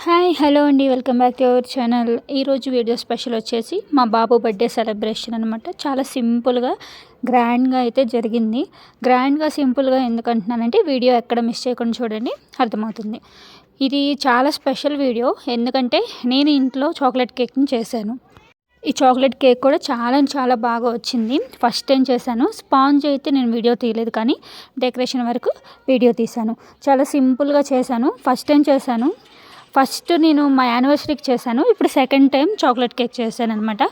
Hi hello అండి, welcome back to our channel. ఈరోజు video special వచ్చేసి మా బాబు బర్త్డే సెలబ్రేషన్ అనమాట. చాలా సింపుల్గా గ్రాండ్గా అయితే జరిగింది. గ్రాండ్గా సింపుల్గా ఎందుకంటున్నానంటే వీడియో ఎక్కడ మిస్ చేయకుండా చూడండి, అర్థమవుతుంది. ఇది చాలా స్పెషల్ వీడియో, ఎందుకంటే నేను ఇంట్లో చాక్లెట్ కేక్ని చేశాను. ఈ చాక్లెట్ కేక్ కూడా చాలా బాగా వచ్చింది. ఫస్ట్ టైం చేశాను. స్పాంజ్ అయితే నేను వీడియో తీయలేదు, కానీ డెకరేషన్ వరకు వీడియో తీశాను. చాలా సింపుల్గా చేశాను. ఫస్ట్ టైం చేశాను. ఫస్ట్ నేను మా యానివర్సరీకి చేశాను. ఇప్పుడు సెకండ్ టైం చాక్లెట్ కేక్ చేశాను అనమాట.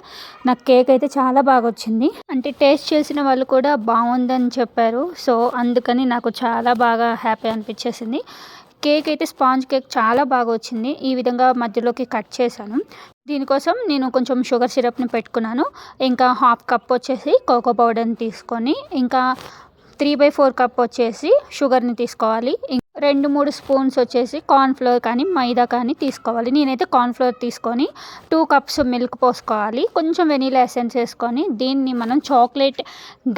నాకు కేక్ అయితే చాలా బాగా వచ్చింది. అంటే టేస్ట్ చేసిన వాళ్ళు కూడా బాగుందని చెప్పారు. సో అందుకని నాకు చాలా బాగా హ్యాపీ అనిపించేసింది. కేక్ అయితే స్పాంజ్ కేక్ చాలా బాగా వచ్చింది. ఈ విధంగా మధ్యలోకి కట్ చేశాను. దీనికోసం నేను కొంచెం షుగర్ సిరప్ని పెట్టుకున్నాను. ఇంకా హాఫ్ కప్ వచ్చేసి కోకో పౌడర్ని తీసుకొని, ఇంకా 3/4 కప్ వచ్చేసి షుగర్ని తీసుకోవాలి. 2-3 స్పూన్స్ వచ్చేసి కార్న్ఫ్లోర్ కానీ మైదా కానీ తీసుకోవాలి. నేనైతే కార్న్ఫ్లోర్ తీసుకొని 2 కప్స్ మిల్క్ పోసుకోవాలి. కొంచెం వెనీలా ఎసెన్స్ వేసుకొని దీన్ని మనం చాక్లెట్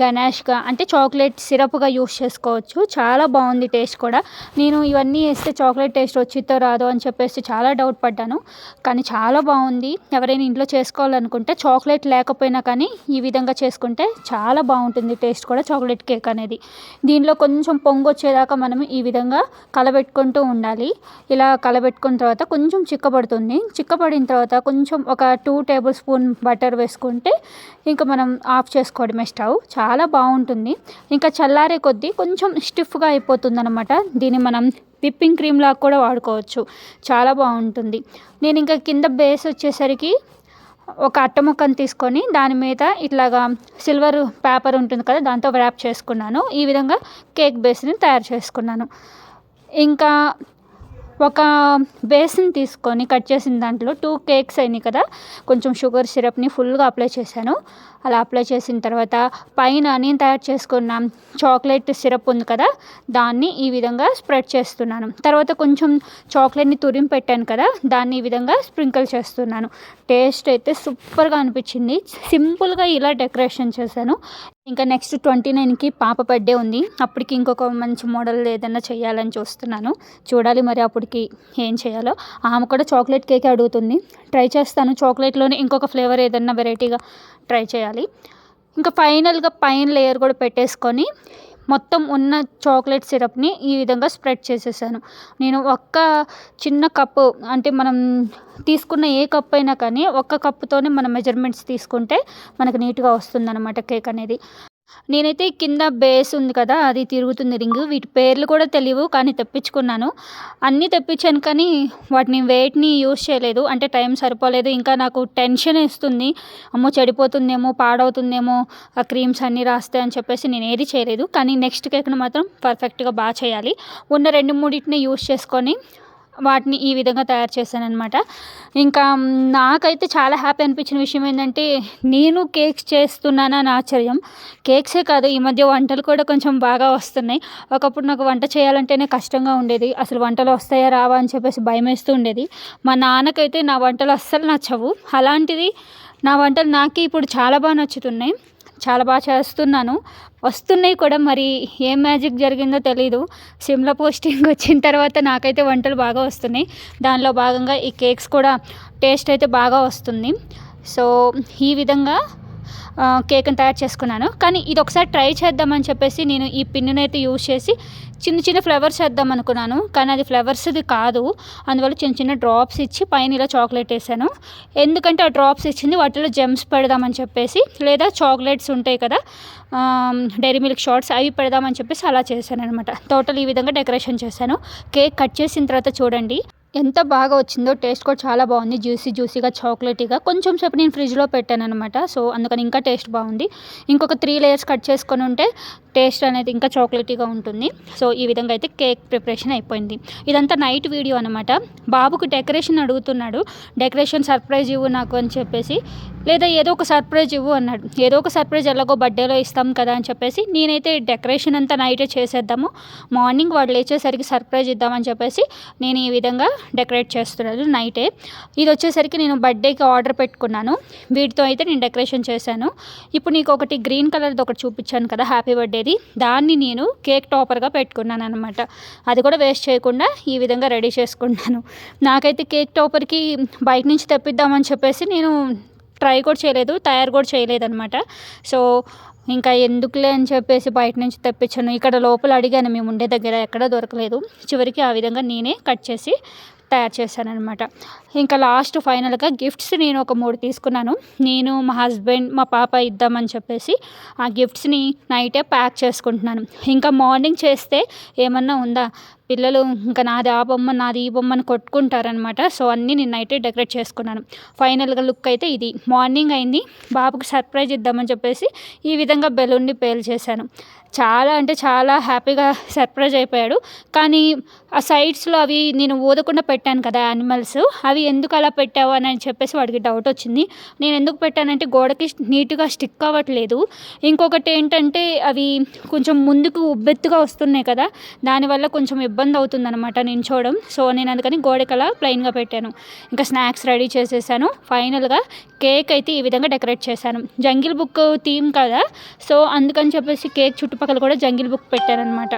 గనాష్గా అంటే చాక్లెట్ సిరప్గా యూస్ చేసుకోవచ్చు. చాలా బాగుంది టేస్ట్ కూడా. నేను ఇవన్నీ వేస్తే చాక్లెట్ టేస్ట్ వచ్చిద్దో రాదో అని చెప్పేసి చాలా డౌట్ పడ్డాను, కానీ చాలా బాగుంది. ఎవరైనా ఇంట్లో చేసుకోవాలనుకుంటే చాక్లెట్ లేకపోయినా కానీ ఈ విధంగా చేసుకుంటే చాలా బాగుంటుంది టేస్ట్ కూడా చాక్లెట్ కేక్ అనేది. దీనిలో కొంచెం పొంగు వచ్చేదాకా మనం ఈ విధంగా కలబెట్టుకుంటూ ఉండాలి. ఇలా కలబెట్టుకున్న తర్వాత కొంచెం చిక్కబడుతుంది. చిక్కబడిన తర్వాత కొంచెం ఒక 2 టేబుల్ స్పూన్ బటర్ వేసుకుంటే ఇంకా మనం ఆఫ్ చేసుకోవడమే స్టవ్. చాలా బాగుంటుంది. ఇంకా చల్లారే కొద్దీ కొంచెం స్టిఫ్గా అయిపోతుంది అనమాట. దీన్ని మనం విప్పింగ్ క్రీమ్ లాగా కూడా వాడుకోవచ్చు. చాలా బాగుంటుంది. నేను ఇంకా కింద బేస్ వచ్చేసరికి ఒక అట్ట ముక్కను తీసుకొని దాని మీద ఇట్లాగా సిల్వర్ పేపర్ ఉంటుంది కదా, దాంతో ర్యాప్ చేసుకున్నాను. ఈ విధంగా కేక్ బేస్ని తయారు చేసుకున్నాను. ఇంకా ఒక బేస్ని తీసుకొని కట్ చేసిన దాంట్లో 2 కేక్స్ అయినాయి కదా, కొంచెం షుగర్ సిరప్ని ఫుల్గా అప్లై చేశాను. అలా అప్లై చేసిన తర్వాత పైన నేను తయారు చేసుకున్న చాక్లెట్ సిరప్ ఉంది కదా, దాన్ని ఈ విధంగా స్ప్రెడ్ చేస్తున్నాను. తర్వాత కొంచెం చాక్లెట్ని తురిమి పెట్టాను కదా, దాన్ని ఈ విధంగా స్ప్రింకిల్ చేస్తున్నాను. టేస్ట్ అయితే సూపర్గా అనిపించింది. సింపుల్గా ఇలా డెకరేషన్ చేశాను. ఇంకా నెక్స్ట్ 29కి పాప బర్త్డే ఉంది. అప్పటికి ఇంకొక మంచి మోడల్ ఏదైనా చేయాలని చూస్తున్నాను. చూడాలి మరి అప్పటికి ఏం చేయాలో. ఆమె కూడా చాక్లెట్ కేక్ అడుగుతుంది. ట్రై చేస్తాను. చాక్లెట్లోనే ఇంకొక ఫ్లేవర్ ఏదైనా వెరైటీగా ట్రై చేయాలి. ఇంకా ఫైనల్గా పైన లేయర్ కూడా పెట్టేసుకొని మొత్తం ఉన్న చాక్లెట్ సిరప్ని ఈ విధంగా స్ప్రెడ్ చేసేసాను. నేను ఒక్క చిన్న కప్పు, అంటే మనం తీసుకున్న ఏ కప్ అయినా కానీ ఒక్క కప్పుతోనే మనం మెజర్మెంట్స్ తీసుకుంటే మనకు నీట్గా వస్తుందన్నమాట కేక్ అనేది. నేనైతే కింద బేస్ ఉంది కదా, అది తిరుగుతుంది రింగ్. వీటి పేర్లు కూడా తెలియవు, కానీ తెప్పించుకున్నాను. అన్నీ తెప్పించాను, కానీ వాటిని వెయిట్ని యూస్ చేయలేదు. అంటే టైం సరిపోలేదు. ఇంకా నాకు టెన్షన్ వేస్తుంది, అమ్మో చెడిపోతుందేమో, పాడవుతుందేమో, ఆ క్రీమ్స్ అన్నీ రాస్తే అని చెప్పేసి నేను ఏది చేయలేదు. కానీ నెక్స్ట్ కేక్ను మాత్రం పర్ఫెక్ట్గా బాగా చేయాలి. ఉన్న 2-3 యూస్ చేసుకొని వాటిని ఈ విధంగా తయారు చేశాననమాట. ఇంకా నాకైతే చాలా హ్యాపీ అనిపించిన విషయం ఏంటంటే, నేను కేక్స్ చేస్తున్నానని ఆశ్చర్యం. కేక్సే కాదు, ఈ మధ్య వంటలు కూడా కొంచెం బాగా వస్తున్నాయి. ఒకప్పుడు నాకు వంట చేయాలంటేనే కష్టంగా ఉండేది. అసలు వంటలు వస్తాయా రావా అని చెప్పేసి భయం వేస్తూ ఉండేది. మా నాన్నకైతే నా వంటలు అస్సలు నచ్చవు. అలాంటిది నా వంటలు నాకే ఇప్పుడు చాలా బాగా నచ్చుతున్నాయి. చాలా బాగా చేస్తున్నాను, వస్తున్నాయి కూడా. మరి ఏం మ్యాజిక్ జరిగిందో తెలీదు. సిమ్లో పోస్టింగ్ వచ్చిన తర్వాత నాకైతే వంటలు బాగా వస్తున్నాయి. దానిలో భాగంగా ఈ కేక్స్ కూడా టేస్ట్ అయితే బాగా వస్తుంది. సో ఈ విధంగా కేక్ని తయారు చేసుకున్నాను. కానీ ఇది ఒకసారి ట్రై చేద్దామని చెప్పేసి నేను ఈ పిన్నుని అయితే యూజ్ చేసి చిన్న ఫ్లవర్స్ వేద్దాం అనుకున్నాను, కానీ అది ఫ్లవర్స్ది కాదు. అందువల్ల చిన్న డ్రాప్స్ ఇచ్చి పైన ఇలా చాక్లెట్ వేసాను. ఎందుకంటే ఆ డ్రాప్స్ ఇచ్చింది వాటిలో జెమ్స్ పెడదామని చెప్పేసి, లేదా చాక్లెట్స్ ఉంటాయి కదా, డైరీ మిల్క్ షార్ట్స్, అవి పెడదామని చెప్పేసి అలా చేశాను అనమాట. టోటల్ ఈ విధంగా డెకరేషన్ చేశాను. కేక్ కట్ చేసిన తర్వాత చూడండి ఎంత బాగా వచ్చిందో. టేస్ట్ కూడా చాలా బాగుంది. జ్యూసీగా చాక్లెటీగా. కొంచెం సేపు నేను ఫ్రిడ్జ్లో పెట్టాను అనమాట. సో అందుకని ఇంకా టేస్ట్ బాగుంది. ఇంకొక 3 లేయర్స్ కట్ చేసుకొని ఉంటే టేస్ట్ అనేది ఇంకా చాక్లెటీగా ఉంటుంది. సో ఈ విధంగా అయితే కేక్ ప్రిపరేషన్ అయిపోయింది. ఇదంతా నైట్ వీడియో అనమాట. బాబుకు డెకరేషన్ అడుగుతున్నాడు, డెకరేషన్ సర్ప్రైజ్ ఇవ్వు నాకు అని చెప్పేసి, లేదా ఏదో ఒక సర్ప్రైజ్ ఇవ్వు అన్నాడు. ఏదో ఒక సర్ప్రైజ్ ఎలాగో బర్త్డేలో ఇస్తాం కదా అని చెప్పేసి నేనైతే డెకరేషన్ అంతా నైటే చేసేద్దాము, మార్నింగ్ వాడు లేచేసరికి సర్ప్రైజ్ ఇద్దామని చెప్పేసి నేను ఈ విధంగా డెకరేట్ చేస్తున్నారు నైటే. ఇది వచ్చేసరికి నేను బర్త్డేకి ఆర్డర్ పెట్టుకున్నాను. వీటితో అయితే నేను డెకరేషన్ చేశాను. ఇప్పుడు నీకు ఒకటి గ్రీన్ కలర్ది ఒకటి చూపించాను కదా హ్యాపీ బర్త్డేది, దాన్ని నేను కేక్ టాపర్గా పెట్టుకున్నాను అనమాట. అది కూడా వేస్ట్ చేయకుండా ఈ విధంగా రెడీ చేసుకుంటాను. నాకైతే కేక్ టాపర్కి బయట నుంచి తెప్పిద్దామని చెప్పేసి నేను ట్రై కూడా చేయలేదు, తయారు కూడా చేయలేదన్నమాట. సో ఇంకా ఎందుకులే అని చెప్పేసి బయట నుంచి తెప్పించాను. ఇక్కడ లోపల అడిగాను, మేము ఉండే దగ్గర ఎక్కడా దొరకలేదు. చివరికి ఆ విధంగా నేనే కట్ చేసి తయారు చేశాననమాట. ఇంకా లాస్ట్ ఫైనల్గా గిఫ్ట్స్ నేను ఒక 3 తీసుకున్నాను. నేను, మా హస్బెండ్, మా పాప ఇద్దామని చెప్పేసి ఆ గిఫ్ట్స్ని నైటే ప్యాక్ చేసుకుంటున్నాను. ఇంకా మార్నింగ్ చేస్తే ఏమన్నా ఉందా, పిల్లలు ఇంకా నాది ఆ బొమ్మ నాది ఈ బొమ్మని కొట్టుకుంటారనమాట. సో అన్నీ నేను నైటే డెకరేట్ చేసుకున్నాను. ఫైనల్గా లుక్ అయితే ఇది. మార్నింగ్ అయింది, బాబుకి సర్ప్రైజ్ ఇద్దామని చెప్పేసి ఈ విధంగా బెలూన్ని పేల్చేశాను. చాలా అంటే చాలా హ్యాపీగా సర్ప్రైజ్ అయిపోయాడు. కానీ ఆ సైడ్స్లో అవి నేను ఊదకుండా పెట్టాను కదా యానిమల్స్, అవి ఎందుకు అలా పెట్టావు అని చెప్పేసి వాడికి డౌట్ వచ్చింది. నేను ఎందుకు పెట్టానంటే గోడకి నీట్గా స్టిక్ అవ్వట్లేదు. ఇంకొకటి ఏంటంటే అవి కొంచెం ముందుకు ఉబ్బెత్తుగా వస్తున్నాయి కదా, దానివల్ల కొంచెం ఇబ్బంది అవుతుందన్నమాట నించోవడం. సో నేను అందుకని గోడకి అలా ప్లెయిన్గా పెట్టాను. ఇంకా స్నాక్స్ రెడీ చేసేసాను. ఫైనల్గా కేక్ అయితే ఈ విధంగా డెకరేట్ చేశాను. జంగిల్ బుక్ థీమ్ కదా, సో అందుకని చెప్పేసి కేక్ చుట్టుపక్కల కూడా జంగిల్ బుక్ పెట్టారనమాట.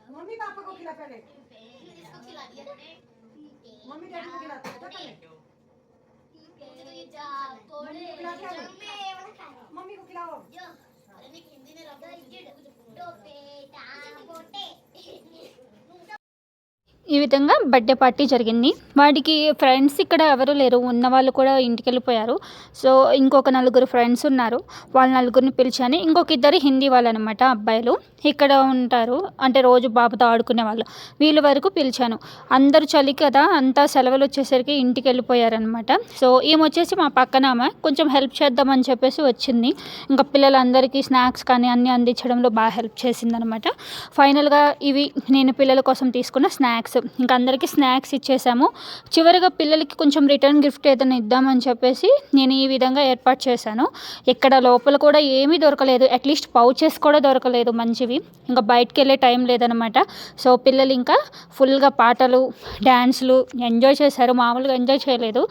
मम्मी पापा को खिला पहले, इसको खिला दिया मम्मी डैडी को खिलाते हैं पहले, मम्मी को खिलाओ। हिंदी में ఈ విధంగా బర్త్డే పార్టీ జరిగింది. వాడికి ఫ్రెండ్స్ ఇక్కడ ఎవరు లేరు, ఉన్న వాళ్ళు కూడా ఇంటికి వెళ్ళిపోయారు. సో ఇంకొక 4 ఫ్రెండ్స్ ఉన్నారు, వాళ్ళ 4ని పిలిచాను. ఇంకొక 2 హిందీ వాళ్ళు అనమాట, అబ్బాయిలు ఇక్కడ ఉంటారు, అంటే రోజు బాబుతో ఆడుకునే వాళ్ళు. వీళ్ళ వరకు పిలిచాను. అందరూ చలి కదా, అంతా సెలవులు వచ్చేసరికి ఇంటికి వెళ్ళిపోయారనమాట. సో వచ్చేసి మా పక్కన ఆమె కొంచెం హెల్ప్ చేద్దామని చెప్పేసి వచ్చింది. ఇంకా పిల్లలందరికీ స్నాక్స్ కానీ అన్నీ అందించడంలో బాగా హెల్ప్ చేసిందనమాట. ఫైనల్గా ఇవి నేను పిల్లల కోసం తీసుకున్న స్నాక్స్. ఇంకా అందరికీ స్నాక్స్ ఇచ్చేసాము. చివరిగా పిల్లలకి కొంచెం రిటర్న్ గిఫ్ట్ ఏదైనా ఇద్దామని చెప్పేసి నేను ఈ విధంగా ఏర్పాటు చేశాను. ఇక్కడ లోపల కూడా ఏమీ దొరకలేదు, అట్లీస్ట్ పౌచెస్ కూడా దొరకలేదు మంచివి. ఇంకా బయటకు వెళ్ళే టైం లేదనమాట. సో పిల్లలు ఇంకా ఫుల్గా పాటలు, డ్యాన్స్లు ఎంజాయ్ చేశారు, మామూలుగా ఎంజాయ్ చేయలేదు.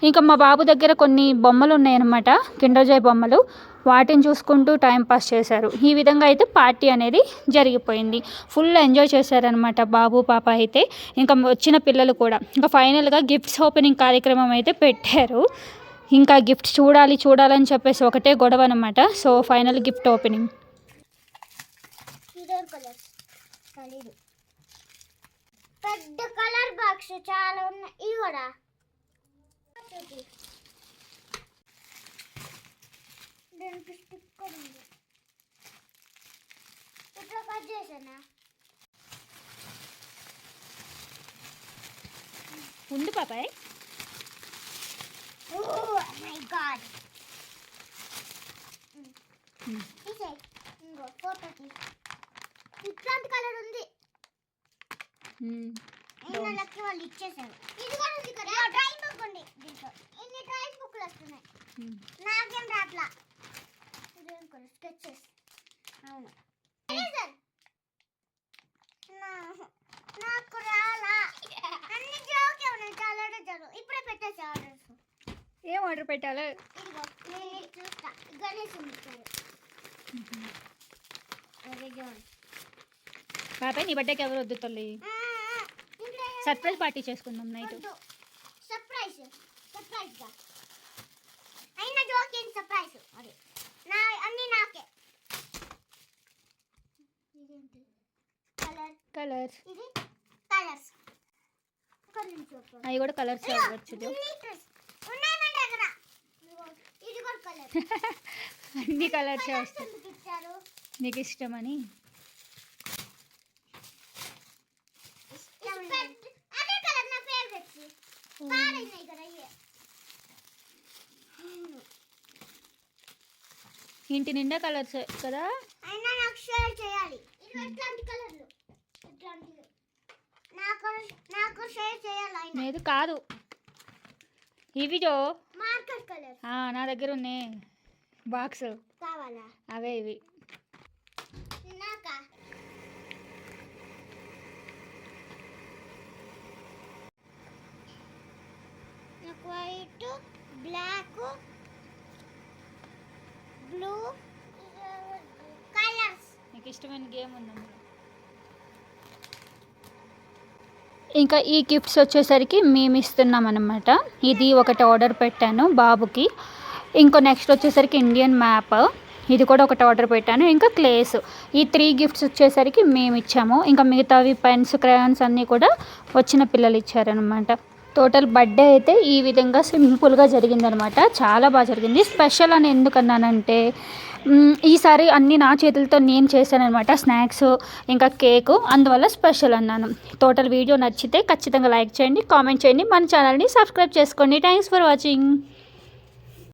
ఇంకా మా బాబు దగ్గర కొన్ని బొమ్మలు ఉన్నాయన్నమాట, కిండర్ జాయ్ బొమ్మలు, వాటిని చూసుకుంటూ టైంపాస్ చేశారు. ఈ విధంగా అయితే పార్టీ అనేది జరిగిపోయింది. ఫుల్ ఎంజాయ్ చేశారనమాట బాబు పాప అయితే, ఇంకా వచ్చిన పిల్లలు కూడా. ఇంకా ఫైనల్గా గిఫ్ట్స్ ఓపెనింగ్ కార్యక్రమం అయితే పెట్టారు. ఇంకా గిఫ్ట్స్ చూడాలని చెప్పేసి ఒకటే గొడవ అనమాట. So final gift opening. పెద్ద కలర్ బాక్స్ చాలా ఉన్నాయి, ఇవి కూడా దీనికి స్టిక్కర్ ఉంది, ఇట్లా కట్ చేసానా ఉంది పాపాయ్. ఓ మై గాడ్, ఇంకో ఫోటోకి ఇట్లాంటి కలర్ ఉంది. వాళ్ళకి వాళ్ళు ఇచ్చేసారు. ఇది కూడా ఉంది కదా డ్రాయింగ్ బుక్ ఉంది దీంట్లో. ఇన్ని డ్రాయింగ్ బుక్లు వస్తున్నాయి. నాకేం రాట్లా. ఇదేం కూడా స్కెచెస్. అవును సార్ నాకు రాలా. అన్ని జోకే ఉన్నాయి. చాలా జరుగు ఇప్పుడే పెట్టేసి ఆర్డర్స్. ఏం ఆర్డర్ పెట్టాలో ఇదిగో నేను చూస్తా. గణేష్ ఇచ్చారు. అదే జోన్ పాప నీ బర్త్డేకి ఎవరు వద్దు తల్లి. సర్ప్రైజ్ పార్టీ చేసుకుందాం నైట్. సర్ప్రైజ్ గా అయినా జోక్ ఏం సర్ప్రైజ్. అదే నా అన్ని నాకే. ఇదేంటి కలర్స్ ఇది కలర్స్. ఒక నిమిషం అవి కూడా కలర్స్ అవ్వచ్చు. ఉన్నాయి మన దగ్గర. ఇది కూడా కలర్. అన్ని కలర్స్ వస్తాయి ఇచ్చారు నీకు ఇష్టమని. అదే కలర్ నా ఫేవరెట్. పాడైనాయి కదా ఇవే. ఇంటి నిండా కలర్స్ కదా. అయినా నాకు షేర్ చేయాలి. ఇది ఎట్లాంటి కలర్లు ఎట్లాంటివి నాకు షేర్ చేయాలి. అయినా లేదు కాదు ఇవి జో మార్కర్ కలర్ నా దగ్గర ఉన్నాయి బాక్స్. కావాలా? అవే ఇవి. నాకా నాకు వైట్ బ్లాక్ బ్లూ కలర్స్. నీకు ఇష్టమైన గేమ్ ఉందా? ఇంకా ఈ గిఫ్ట్స్ వచ్చేసరికి మేము ఇస్తున్నాం అన్నమాట. ఇది ఒకటి ఆర్డర్ పెట్టాను బాబుకి. ఇంకో నెక్స్ట్ వచ్చేసరికి ఇండియన్ మ్యాప్, ఇది కూడా ఒకటి ఆర్డర్ పెట్టాను. ఇంకా క్లేస్, ఈ 3 గిఫ్ట్స్ వచ్చేసరికి మేము ఇచ్చాము. ఇంకా మిగతావి పెన్స్ క్రయాన్స్ అన్నీ కూడా వచ్చిన పిల్లలు ఇచ్చారనమాట. టోటల్ బర్త్డే అయితే ఈ విధంగా సింపుల్గా జరిగిందనమాట. చాలా బాగా జరిగింది. స్పెషల్ అని ఎందుకన్నానంటే ఈసారి అన్నీ నా చేతులతో నేను చేశానమాట. స్నాక్స్ ఇంకా కేకు, అందువల్ల స్పెషల్ అన్నాను. టోటల్ వీడియో నచ్చితే ఖచ్చితంగా లైక్ చేయండి, కామెంట్ చేయండి, మన ఛానల్ని సబ్స్క్రైబ్ చేసుకోండి. Thanks for watching.